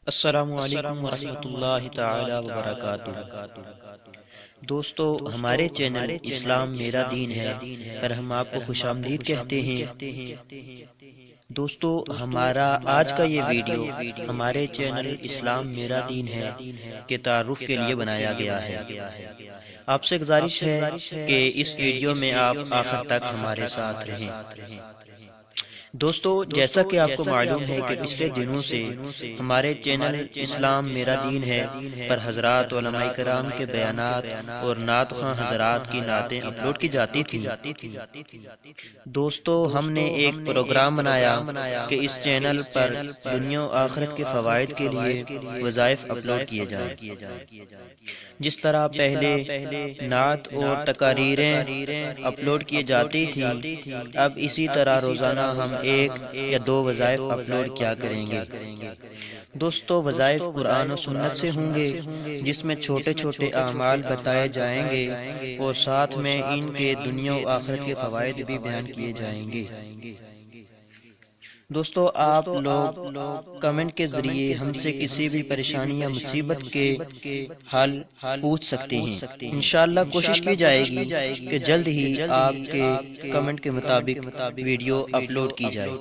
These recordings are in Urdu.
السلام علیکم ورحمۃ اللہ تعالی وبرکاتہ۔ دوستو، ہمارے چینل اسلام میرا دین ہے پر ہم آپ کو خوش آمدید کہتے ہیں۔ دوستو، ہمارا آج کا یہ ویڈیو ہمارے چینل اسلام میرا دین ہے کے تعارف کے لیے بنایا گیا ہے۔ آپ سے گزارش ہے کہ اس ویڈیو میں آپ آخر تک ہمارے ساتھ رہیں۔ دوستو، جیسا کہ آپ کو معلوم ہے کہ پچھلے دنوں سے ہمارے چینل اسلام میرا دین ہے پر حضرات علماء کرام کے بیانات اور نعت خواں حضرات کی نعتیں اپلوڈ کی جاتی تھیں۔ دوستو، ہم نے ایک پروگرام بنایا کہ اس چینل پر دنیا و آخرت کے فوائد کے لیے وظائف اپلوڈ کیے جائیں۔ جس طرح پہلے نعت اور تقاریریں اپلوڈ کی جاتی تھی، اب اسی طرح روزانہ ہم ایک یا دو وظائف اپلوڈ کیا کریں گے۔ دوستو، وظائف قرآن و سنت سے ہوں گے جس میں چھوٹے چھوٹے اعمال بتائے جائیں گے اور ساتھ میں ان کے دنیا و آخرت کے فوائد بھی بیان کیے جائیں گے۔ دوستو، آپ لوگ کمنٹ کے ذریعے ہم سے کسی بھی پریشانی یا مصیبت کے حل پوچھ سکتے ہیں۔ انشاءاللہ کوشش کی جائے گی کہ جلد ہی آپ کے کمنٹ کے مطابق ویڈیو اپلوڈ کی جائے۔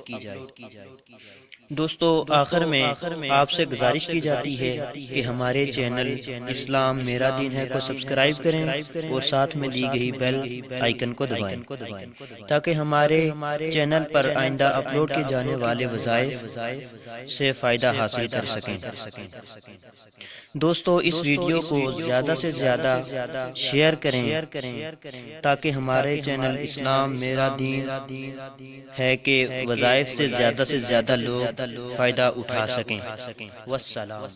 دوستو، آخر میں آپ سے گزارش کی جاتی ہے کہ ہمارے چینل اسلام میرا دین ہے کو سبسکرائب کریں اور ساتھ میں دی گئی بیل آئیکن کو دبائیں تاکہ ہمارے چینل پر آئندہ اپلوڈ کیے جانے والے وظائف سے فائدہ حاصل کر سکیں۔ دوستو، اس ویڈیو کو زیادہ سے زیادہ شیئر کریں تاکہ ہمارے چینل اسلام میرا دین ہے کہ وظائف سے زیادہ لوگ فائدہ اٹھا سکیں۔ والسلام۔